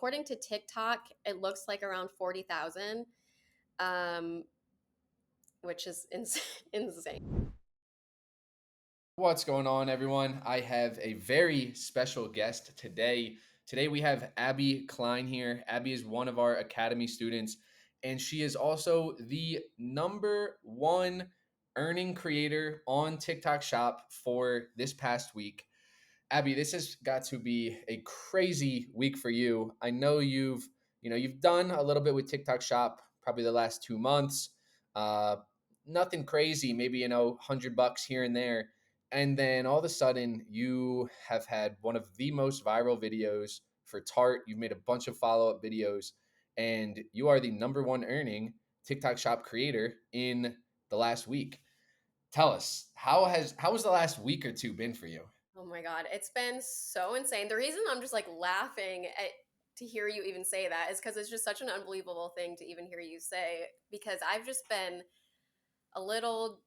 according to TikTok, it looks like around 40,000, um, which is insane. What's going on, everyone? I have a very special guest today. Today we have Abby Klein here. Abby is one of our Academy students, and she is also the number one earning creator on TikTok Shop for this past week. Abby, this has got to be a crazy week for you. I know you've done a little bit with TikTok Shop probably the last 2 months. Uh, Nothing crazy, maybe $100 here and there, and then all of a sudden you have had one of the most viral videos for Tarte. You've made a bunch of follow up videos, and you are the number one earning TikTok Shop creator in the last week. Tell us how has the last week or two been for you? Oh my God, it's been so insane. The reason I'm just like laughing to hear you even say that is because it's just such an unbelievable thing to even hear you say. Because I've just been a little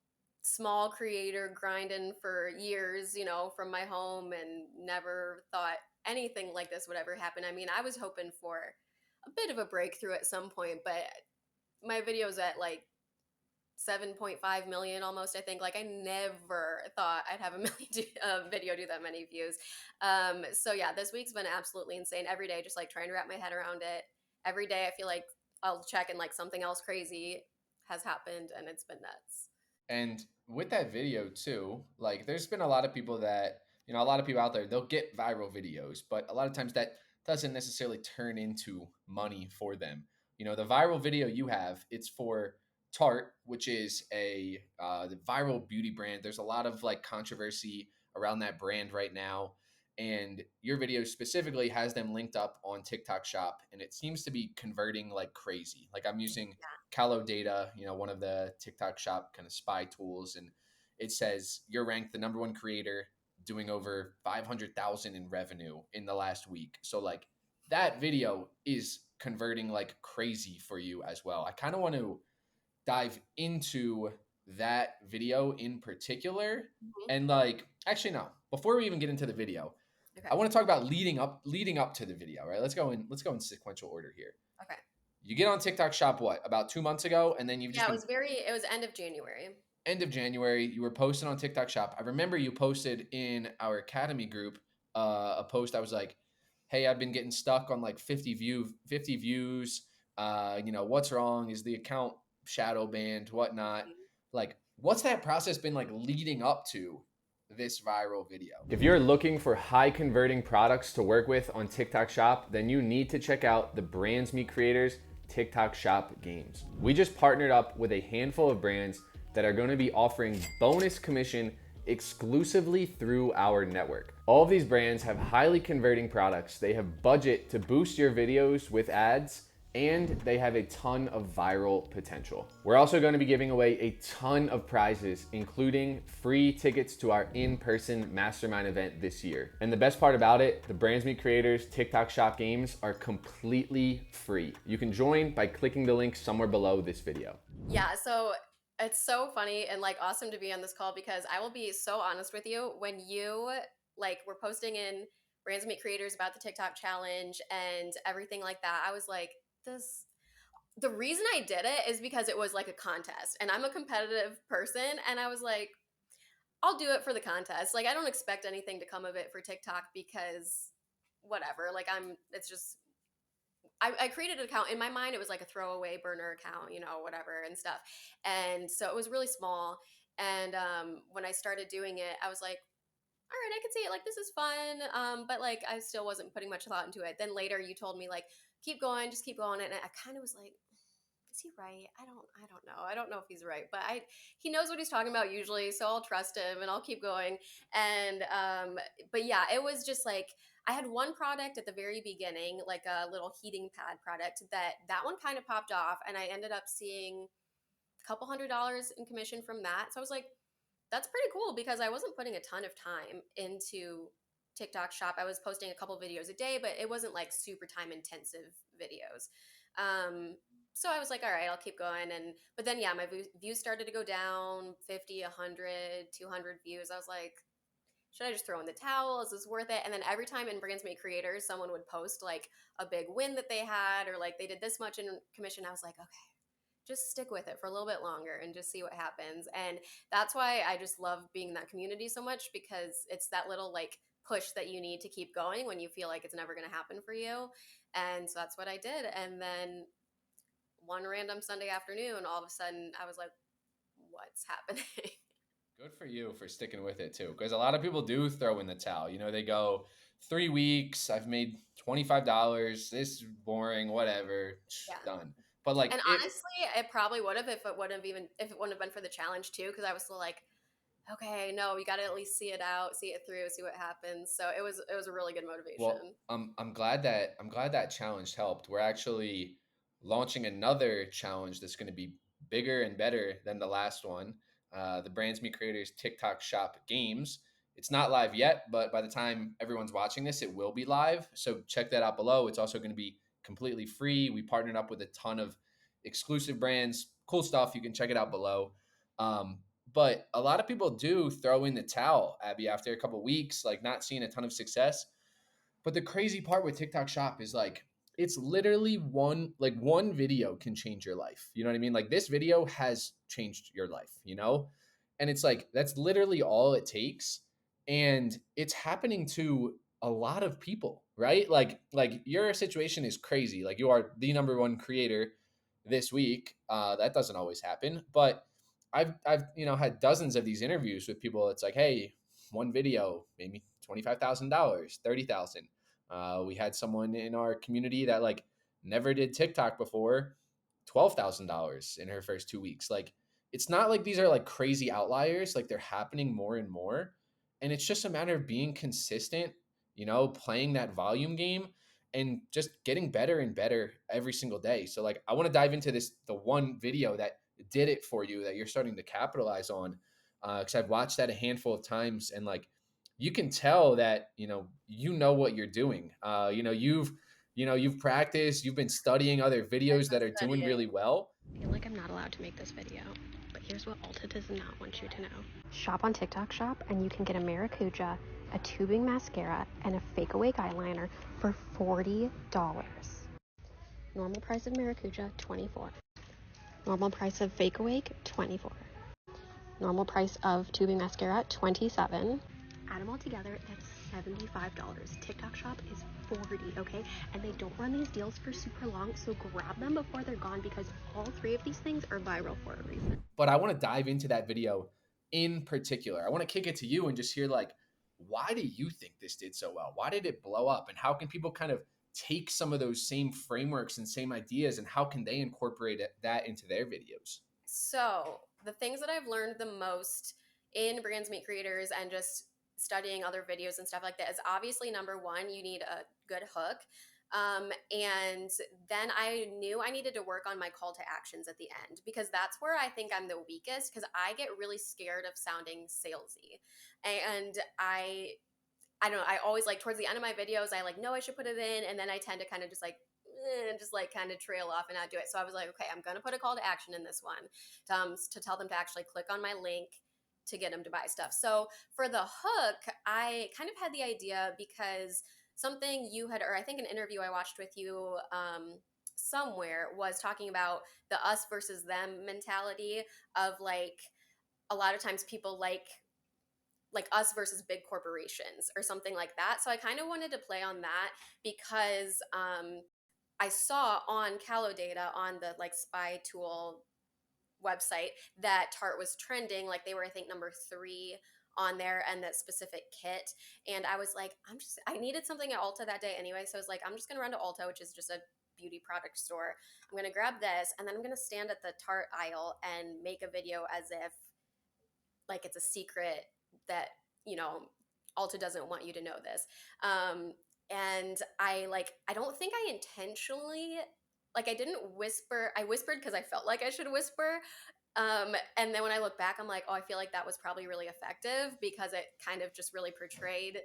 small creator grinding for years, from my home and never thought anything like this would ever happen. I mean, I was hoping for a bit of a breakthrough at some point, but my videos at like 7.5 million almost, I think. Like, I never thought I'd have a video do that many views. So yeah, this week's been absolutely insane. Every day, just like trying to wrap my head around it. Every day I feel like I'll check and like something else crazy has happened, and it's been nuts. And with that video too, like there's been a lot of people that, a lot of people out there, they'll get viral videos, but a lot of times that doesn't necessarily turn into money for them. The viral video you have, it's for Tarte, which is the viral beauty brand. There's a lot of like controversy around that brand right now. And your video specifically has them linked up on TikTok Shop, and it seems to be converting like crazy. Like I'm using Callow data, one of the TikTok Shop kind of spy tools, and it says you're ranked the number one creator doing over 500,000 in revenue in the last week. So like that video is converting like crazy for you as well. I kind of want to dive into that video in particular, Mhm. and like actually no, before we even get into the video, Okay. I want to talk about leading up to the video, right? Let's go in sequential order here. Okay. You get on TikTok Shop what, about 2 months ago, and then you've just Yeah, been it was end of January. end of January. You were posting on TikTok Shop. I remember you posted in our Academy group a post. I was like, "Hey, I've been getting stuck on like 50 views. What's wrong? Is the account shadow banned? Whatnot? Like, what's that process been like leading up to this viral video?" If you're looking for high converting products to work with on TikTok Shop, then you need to check out the Brands Meet Creators TikTok Shop games. We just partnered up with a handful of brands that are going to be offering bonus commission exclusively through our network. All of these brands have highly converting products. They have budget to boost your videos with ads, and they have a ton of viral potential. We're also going to be giving away a ton of prizes, including free tickets to our in-person mastermind event this year. And the best part about it, the Brands Meet Creators TikTok Shop games are completely free. You can join by clicking the link somewhere below this video. Yeah, so it's so funny and like awesome to be on this call because I will be so honest with you. When you like were posting in Brands Meet Creators about the TikTok challenge and everything like that, I was like, this the reason I did it is because it was like a contest and I'm a competitive person, and I was like, I'll do it for the contest. Like, I don't expect anything to come of it for TikTok because whatever. Like, it's just I created an account in my mind. It was like a throwaway burner account, whatever and stuff. And so it was really small. And when I started doing it, I was like, all right, I can see it. Like, this is fun. But like, I still wasn't putting much thought into it. Then later you told me like, keep going, just keep going. And I kind of was like, is he right? I don't know. I don't know if he's right, but he knows what he's talking about usually, so I'll trust him and I'll keep going. And but yeah, it was just like I had one product at the very beginning, like a little heating pad product that one kind of popped off, and I ended up seeing a couple $100 in commission from that. So I was like, that's pretty cool because I wasn't putting a ton of time into TikTok Shop. I was posting a couple videos a day, but it wasn't like super time intensive videos. Um, so I was like, all right, I'll keep going. But then, yeah, my views started to go down 50, 100, 200 views. I was like, should I just throw in the towel? Is this worth it? And then every time in Brands Meet Creators, someone would post like a big win that they had or like they did this much in commission. I was like, okay, just stick with it for a little bit longer and just see what happens. And that's why I just love being in that community so much, because it's that little like push that you need to keep going when you feel like it's never going to happen for you. And so that's what I did. And then one random Sunday afternoon, all of a sudden I was like, what's happening? Good for you for sticking with it too, because a lot of people do throw in the towel. You know, they go 3 weeks. I've made $25. This is boring. Whatever, Yeah. done. But like And it, honestly, it probably would have if it wouldn't have been for the challenge too, because I was still like, okay, no, we got to at least see it out, see it through, see what happens. So it was a really good well, motivation. I'm glad that challenge helped. We're actually launching another challenge that's going to be bigger and better than the last one. The Brands Meet Creators TikTok Shop Games. It's not live yet, but by the time everyone's watching this, it will be live. So check that out below. It's also going to be completely free. We partnered up with a ton of exclusive brands, cool stuff. You can check it out below. Um, but a lot of people do throw in the towel, Abby, after a couple weeks, like not seeing a ton of success. But the crazy part with TikTok Shop is like it's literally one video can change your life. You know what I mean? Like this video has changed your life, you know? And it's like that's literally all it takes, and it's happening to a lot of people, right? Like your situation is crazy. Like you are the number one creator this week. That doesn't always happen, but I've had dozens of these interviews with people. It's like, hey, one video, maybe $25,000, 30,000. We had someone in our community that like never did TikTok before, $12,000 in her first 2 weeks. Like it's not like these are like crazy outliers. Like they're happening more and more, and it's just a matter of being consistent. Playing that volume game and just getting better and better every single day. So like I want to dive into the one video that did it for you that you're starting to capitalize on, because I've watched that a handful of times, and like you can tell that you know what you're doing. You've practiced, you've been studying other I've videos that are been doing studying. really well. I feel like I'm not allowed to make this video, but here's what Ulta does not want you to know. Shop on TikTok Shop and you can get a Maracuja, a tubing mascara, and a fake awake eyeliner for $40. Normal price of Maracuja, $24. Normal price of fake awake, $24. Normal price of tubing mascara, $27. Add them all together, that's $75. TikTok Shop is $40, okay? And they don't run these deals for super long, so grab them before they're gone because all three of these things are viral for a reason. But I want to dive into that video in particular. I want to kick it to you and just hear like, why do you think this did so well? Why did it blow up? And how can people kind of take some of those same frameworks and same ideas, and how can they incorporate that into their videos? So the things that I've learned the most in Brands Meet Creators and just studying other videos and stuff like that is obviously number one, you need a good hook. And then I knew I needed to work on my call to actions at the end, because that's where I think I'm the weakest, because I get really scared of sounding salesy. And I don't know, I always like towards the end of my videos, I like know I should put it in, and then I tend to kind of just like just like kind of trail off and not do it. So I was like, okay, I'm gonna put a call to action in this one, to tell them to actually click on my link to get them to buy stuff. So for the hook, I kind of had the idea because something you had, or I think an interview I watched with you somewhere, was talking about the us versus them mentality of like a lot of times people like us versus big corporations or something like that. So I kind of wanted to play on that because I saw on Callow Data on the like spy tool website that Tarte was trending. Like they were, I think, number 3 on there and that specific kit. And I was like, I needed something at Ulta that day anyway. So I was like, I'm just going to run to Ulta, which is just a beauty product store. I'm going to grab this and then I'm going to stand at the Tarte aisle and make a video as if like it's a secret that you know Alta doesn't want you to know this. And I don't think I intentionally, like I didn't whisper. I whispered because I felt like I should whisper. And then when I look back, I'm like, oh, I feel like that was probably really effective because it kind of just really portrayed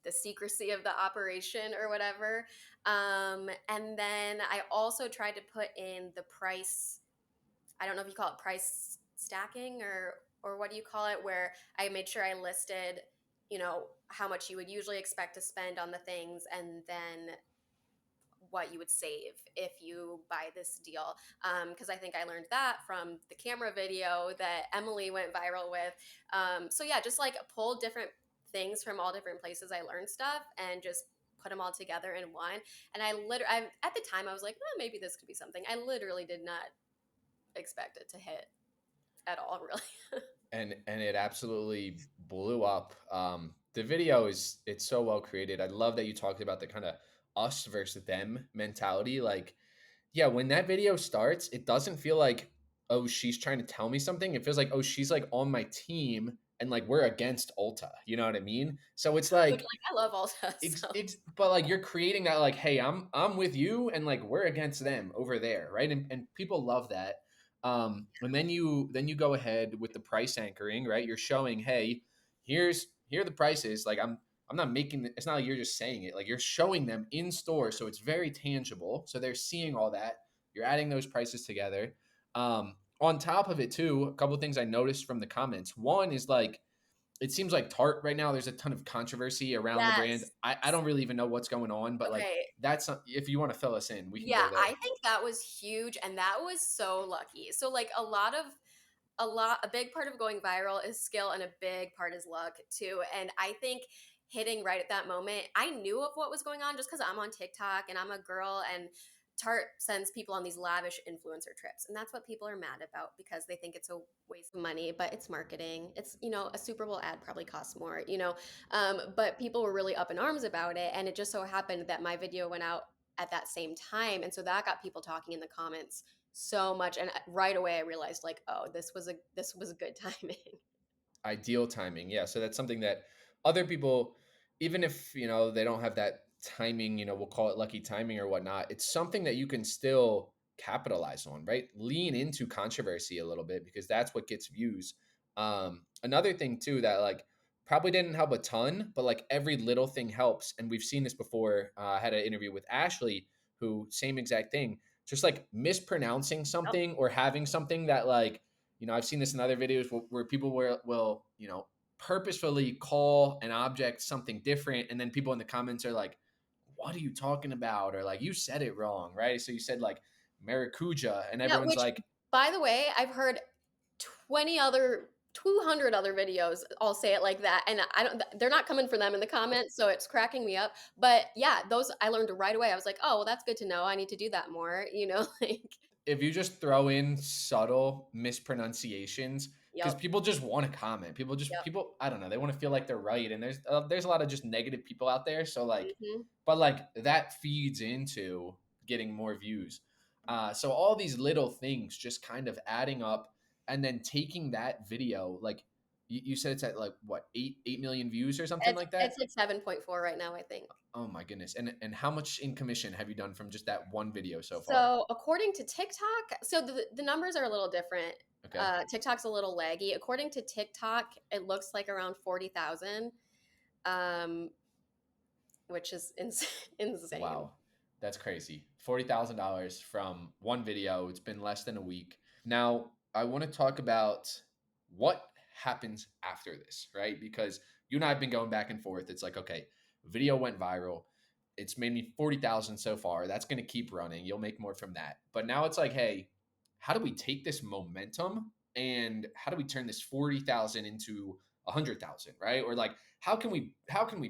the secrecy of the operation or whatever. And then I also tried to put in the price. I don't know if you call it price stacking or what do you call it, where I made sure I listed, how much you would usually expect to spend on the things, and then what you would save if you buy this deal. Because I think I learned that from the camera video that Emily went viral with. So yeah, just like pull different things from all different places I learned stuff and just put them all together in one. And at the time I was like, oh, maybe this could be something. I literally did not expect it to hit at all, really. And it absolutely blew up. The video is it's so well created. I love that you talked about the kind of us versus them mentality. Like, yeah, when that video starts, it doesn't feel like, oh, she's trying to tell me something. It feels like, oh, she's like on my team and like we're against Ulta. You know what I mean? So it's Which, like like, I love Ulta, so but like you're creating that like, hey, I'm with you and like we're against them over there, right? And people love that. And then you go ahead with the price anchoring, right? You're showing, hey, here are the prices. Like I'm not making it's not like you're just saying it. Like you're showing them in store, so it's very tangible. So they're seeing all that. You're adding those prices together. On top of it too, a couple of things I noticed from the comments. One is like it seems like Tarte right now, there's a ton of controversy around the brand. yes. I don't really even know what's going on, but like Okay. that's if you want to fill us in, we can Yeah, go there. I think that was huge, and that was so lucky. So like a big part of going viral is skill, and a big part is luck too. And I think hitting right at that moment, I knew of what was going on just because I'm on TikTok and I'm a girl, and Tarte sends people on these lavish influencer trips, and that's what people are mad about because they think it's a waste of money, but it's marketing. It's, a Super Bowl ad probably costs more. But people were really up in arms about it, and it just so happened that my video went out at that same time, and so that got people talking in the comments so much, and right away I realized, like, oh, this was good timing. Ideal timing. Yeah. So that's something that other people, even if, they don't have that timing, we'll call it lucky timing or whatnot, it's something that you can still capitalize on, right? Lean into controversy a little bit because that's what gets views. Another thing too that like probably didn't help a ton, but like every little thing helps. And we've seen this before. I had an interview with Ashley who same exact thing, just like mispronouncing Yep. something or having something that like, I've seen this in other videos where people will, purposefully call an object something different. And then people in the comments are like, what are you talking about? Or like, you said it wrong, right? So you said like maracuja and Yeah, everyone's which, like, by the way, I've heard 200 other videos all say it like that, and I don't they're not coming for them in the comments, so it's cracking me up. But yeah, those I learned right away. I was like, oh, well, that's good to know. I need to do that more, like, if you just throw in subtle mispronunciations, because yep, people just want to comment, yep. I don't know, they want to feel like they're right, and there's a lot of just negative people out there. So like, Hmm. but like that feeds into getting more views. So all these little things just kind of adding up, and then taking that video, like you said, it's at like what 8 million views or something It's like that. it's like 7.4 right now, I think. Oh my goodness! And how much in commission have you done from just that one video so far? So according to TikTok, so the numbers are a little different. Okay. TikTok's a little laggy. According to TikTok, it looks like around 40,000, um, which is insane. Wow, that's crazy. $40,000 from one video. It's been less than a week. Now, I want to talk about what happens after this, right? Because you and I have been going back and forth. It's like, okay, video went viral. It's made me 40,000 so far. That's going to keep running. You'll make more from that. But now it's like, hey, how do we take this momentum and how do we turn this 40,000 into 100,000, right? Or like how can we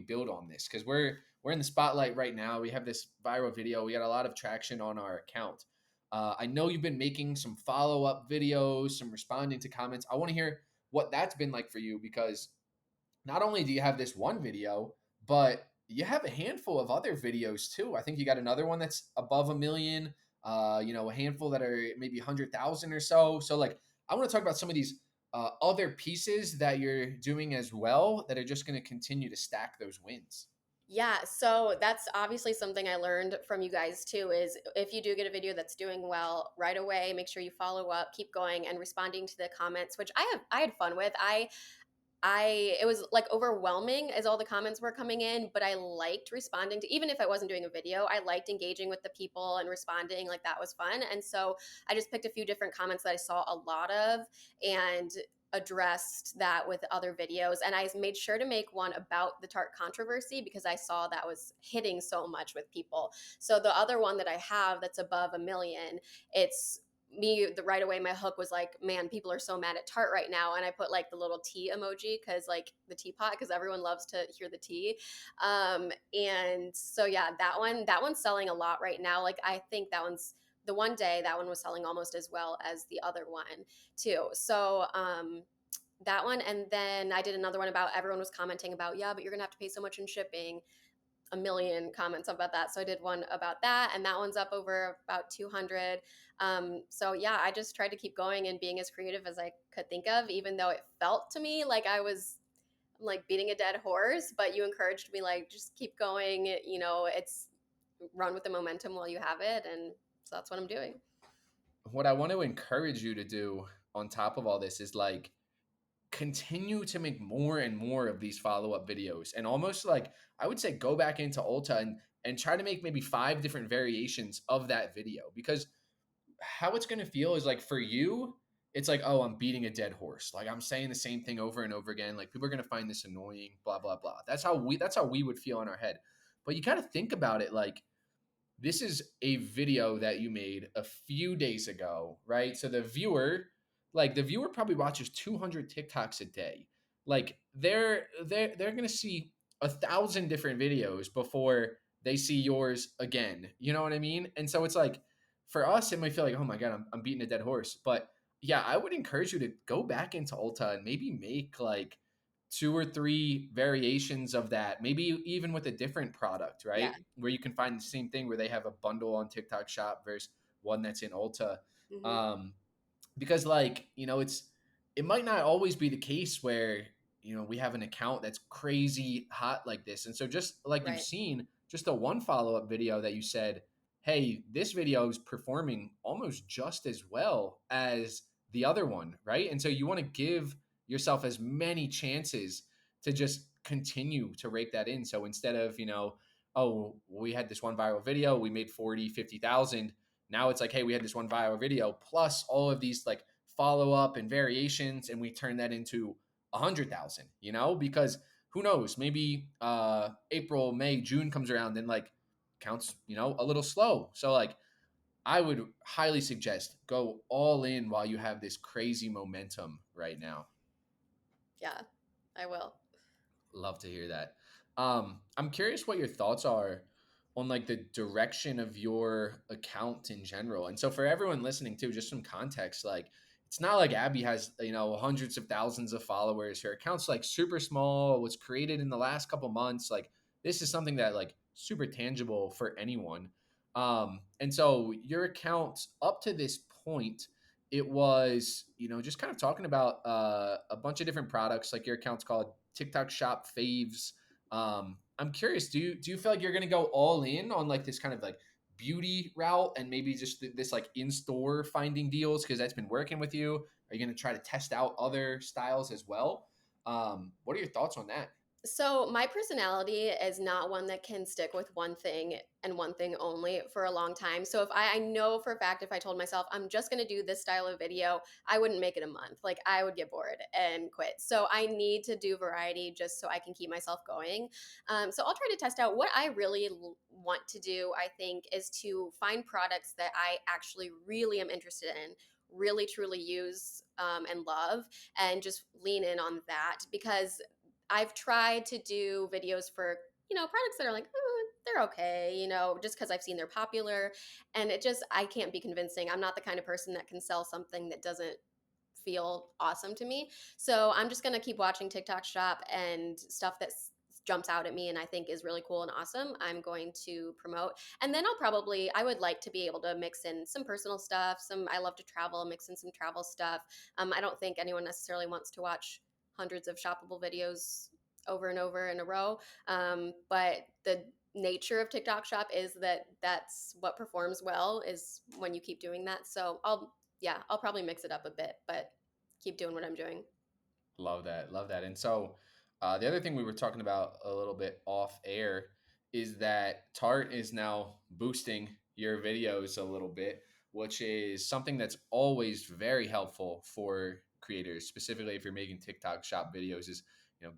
build on this? Cuz we're in the spotlight right now. We have this viral video. We got a lot of traction on our account. I know you've been making some follow up videos, some responding to comments. I want to hear what that's been like for you because not only do you have this one video, but you have a handful of other videos too. I think you got another one that's above 1 million. A handful that are maybe 100,000 or so. So like, I want to talk about some of these other pieces that you're doing as well that are just going to continue to stack those wins. Yeah, so that's obviously something I learned from you guys too, is if you do get a video that's doing well, right away, make sure you follow up, keep going and responding to the comments, which I had fun with. It was like overwhelming as all the comments were coming in, but I liked responding to, even if I wasn't doing a video, I liked engaging with the people and responding. Like, that was fun. And so I just picked a few different comments that I saw a lot of, and addressed that with other videos, and I made sure to make one about the Tarte controversy because I saw that was hitting so much with people. So the other one that I have that's above a million, it's me the right away my hook was like, man, people are so mad at Tarte right now, and I put like the little tea emoji because like the teapot, because everyone loves to hear the tea. And so yeah, that one's selling a lot right now. Like I think that one's the one day that one was selling almost as well as the other one too. So that one, and then I did another one about everyone was commenting about, yeah, but you're gonna have to pay so much in shipping. A million comments about that. So I did one about that, and that one's up over about 200. So yeah, I just tried to keep going and being as creative as I could think of, even though it felt to me like I was like beating a dead horse. But you encouraged me, like, just keep going. It's run with the momentum while you have it, and so that's what I'm doing. What I want to encourage you to do on top of all this is like continue to make more and more of these follow-up videos, and almost like I would say go back into Ulta and try to make maybe 5 different variations of that video, because how it's going to feel is like for you it's like, oh, I'm beating a dead horse, like I'm saying the same thing over and over again, like people are going to find this annoying, blah blah blah. That's how we would feel in our head. But you got to think about it like this is a video that you made a few days ago, right? So the viewer probably watches 200 TikToks a day. Like they're gonna see 1,000 different videos before they see yours again. You know what I mean? And so it's like for us, it might feel like, oh my god, I'm beating a dead horse. But yeah, I would encourage you to go back into Ulta and maybe make like 2 or 3 variations of that, maybe even with a different product, Yeah. right? Where you can find the same thing where they have a bundle on TikTok Shop versus one that's in Ulta. Hmm. Um, because like, it might not always be the case where, we have an account that's crazy hot like this. And so just like you've Right. seen, just the one follow-up video that you said, hey, this video is performing almost just as well as the other one, right? And so you want to give yourself as many chances to just continue to rake that in. So instead of, oh, we had this one viral video, we made 40, 50,000. Now it's like, hey, we had this one viral video plus all of these like follow up and variations, and we turn that into 100,000. Because who knows? Maybe April, May, June comes around and like counts, a little slow. So like, I would highly suggest go all in while you have this crazy momentum right now. Yeah, I will. Love to hear that. I'm curious what your thoughts are on like the direction of your account in general. And so for everyone listening too, just some context, like it's not like Abby has, hundreds of thousands of followers. Her account's like super small, was created in the last couple months. Like this is something that like super tangible for anyone. And so your account up to this point, it was, just kind of talking about a bunch of different products. Like your account's called TikTok Shop Faves. I'm curious, do you feel like you're gonna go all in on like this kind of like beauty route and maybe just this like in-store finding deals because that's been working with you? Are you gonna try to test out other styles as well? What are your thoughts on that? So my personality is not one that can stick with one thing and one thing only for a long time. So if I know for a fact, if I told myself I'm just going to do this style of video, I wouldn't make it a month. Like I would get bored and quit. So I need to do variety just so I can keep myself going. So I'll try to test out what I really want to do. I think is to find products that I actually really am interested in, really truly use and love, and just lean in on that because I've tried to do videos for, products that are like, they're okay, just because I've seen they're popular. And I can't be convincing. I'm not the kind of person that can sell something that doesn't feel awesome to me. So I'm just going to keep watching TikTok Shop, and stuff that jumps out at me and I think is really cool and awesome, I'm going to promote. And then I would like to be able to mix in some personal stuff. I love to travel, mix in some travel stuff. I don't think anyone necessarily wants to watch hundreds of shoppable videos over and over in a row. But the nature of TikTok Shop is that that's what performs well is when you keep doing that. So I'll probably mix it up a bit, but keep doing what I'm doing. Love that. Love that. And so the other thing we were talking about a little bit off air is that Tarte is now boosting your videos a little bit, which is something that's always very helpful for creators, specifically if you're making TikTok shop videos, is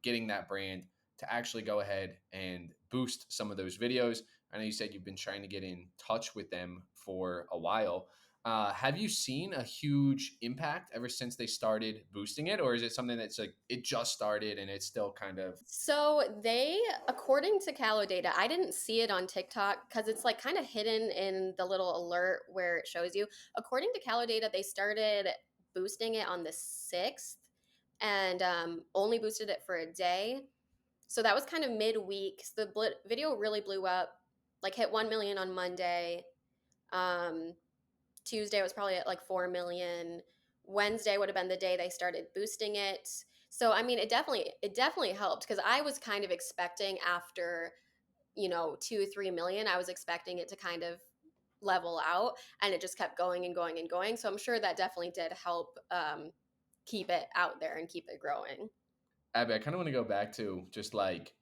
getting that brand to actually go ahead and boost some of those videos. I know you said you've been trying to get in touch with them for a while. Have you seen a huge impact ever since they started boosting it, or is it something that's like it just started and it's still kind of? So they, according to Callow data, I didn't see it on TikTok because it's like kind of hidden in the little alert where it shows you. According to Callow data, they started boosting it on the 6th and only boosted it for a day. So that was kind of midweek. So the video really blew up, like hit 1 million on Monday. Um, Tuesday was probably at like 4 million. Wednesday would have been the day they started boosting it. So I mean, it definitely helped because I was kind of expecting after 2 3 million, I was expecting it to kind of level out, and it just kept going and going and going. So I'm sure that definitely did help keep it out there and keep it growing. Abby, I kind of want to go back to just like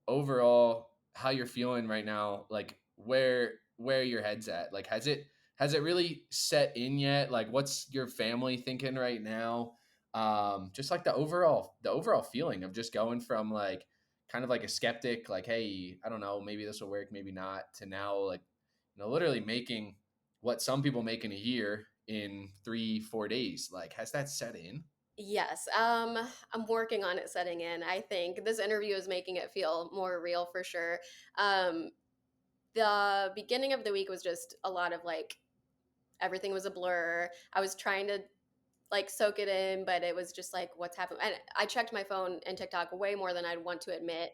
overall how you're feeling right now, like where your head's at. Like has it really set in yet? Like what's your family thinking right now? Just like the overall feeling of just going from like kind of like a skeptic, like, hey, I don't know, maybe this will work, maybe not, to now like literally making what some people make in a year in 3 4 days. Like has that set in? Yes, I'm working on it setting in. I think this interview is making it feel more real for sure. Um, the beginning of the week was just a lot of like everything was a blur. I was trying to like soak it in, but it was just like what's happening. And I checked my phone and TikTok way more than I'd want to admit.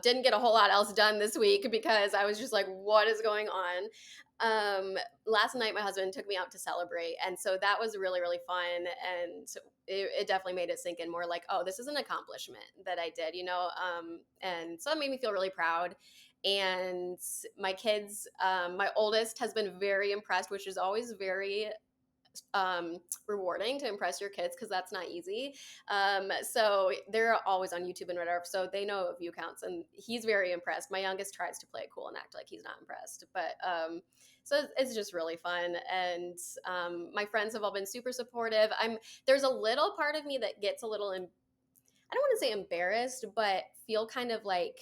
Didn't get a whole lot else done this week because I was just like, what is going on? Um, Last night my husband took me out to celebrate, and so that was really really fun, and it definitely made it sink in more. Like, oh, this is an accomplishment that I did, and so it made me feel really proud. And my kids, my oldest has been very impressed, which is always very um, rewarding to impress your kids because that's not easy. So they're always on YouTube and whatever, so they know view counts, and he's very impressed. My youngest tries to play it cool and act like he's not impressed, but so it's just really fun. And my friends have all been super supportive. There's a little part of me that gets a little, I don't want to say embarrassed, but feel kind of like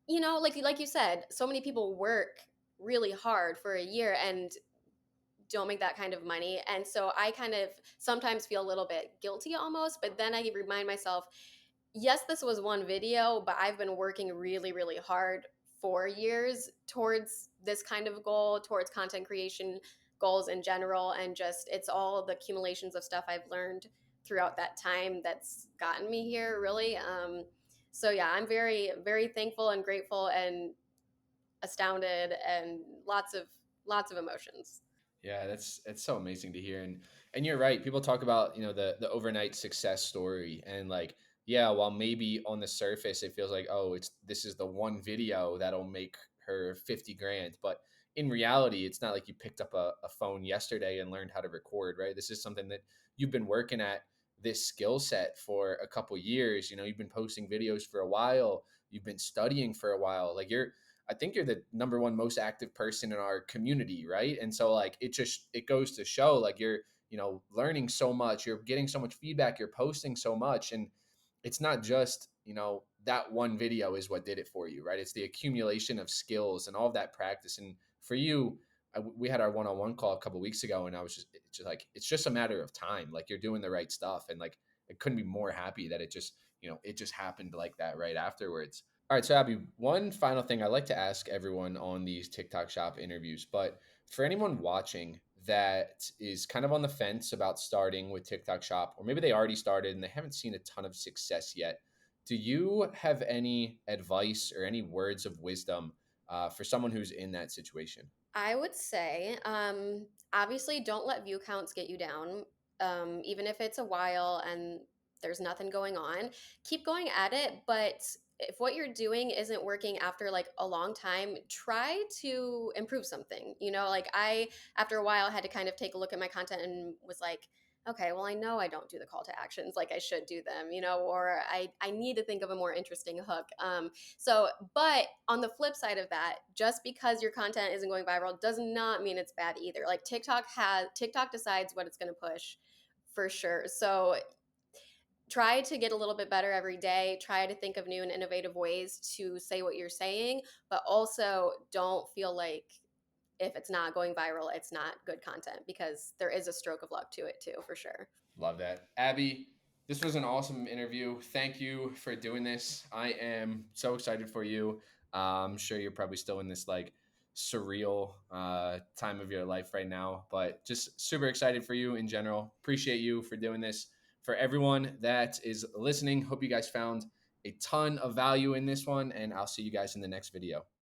like you said, so many people work really hard for a year and don't make that kind of money. And so I kind of sometimes feel a little bit guilty almost, but then I remind myself, yes, this was one video, but I've been working really, really hard for years towards this kind of goal, towards content creation goals in general. And just it's all the accumulations of stuff I've learned throughout that time that's gotten me here, really. So yeah, I'm very, very thankful and grateful and astounded and lots of emotions. Yeah, that's so amazing to hear. And you're right. People talk about, the overnight success story, and like, yeah, while maybe on the surface it feels like, oh, this is the one video that'll make her 50 grand, but in reality, it's not like you picked up a phone yesterday and learned how to record, right? This is something that you've been working at, this skill set, for a couple years. You've been posting videos for a while, you've been studying for a while. Like I think you're the number one most active person in our community, right? And so like it goes to show like you're, learning so much, you're getting so much feedback, you're posting so much, and it's not just, that one video is what did it for you, right? It's the accumulation of skills and all of that practice. And for you, we had our one-on-one call a couple weeks ago, and it's just like it's just a matter of time. Like you're doing the right stuff, and like I couldn't be more happy that it just happened like that right afterwards. All right, so Abby, one final thing I like to ask everyone on these TikTok shop interviews, but for anyone watching that is kind of on the fence about starting with TikTok shop, or maybe they already started and they haven't seen a ton of success yet, do you have any advice or any words of wisdom for someone who's in that situation? I would say, obviously, don't let view counts get you down. Even if it's a while and there's nothing going on, keep going at it. But if what you're doing isn't working after like a long time, try to improve something. Like after a while, had to kind of take a look at my content and was like, okay, well, I know I don't do the call to actions like I should do them, or I need to think of a more interesting hook. But on the flip side of that, just because your content isn't going viral does not mean it's bad either. Like TikTok decides what it's going to push for sure. So try to get a little bit better every day. Try to think of new and innovative ways to say what you're saying, but also don't feel like if it's not going viral, it's not good content, because there is a stroke of luck to it too, for sure. Love that. Abby, this was an awesome interview. Thank you for doing this. I am so excited for you. I'm sure you're probably still in this like surreal time of your life right now, but just super excited for you in general. Appreciate you for doing this. For everyone that is listening, hope you guys found a ton of value in this one, and I'll see you guys in the next video.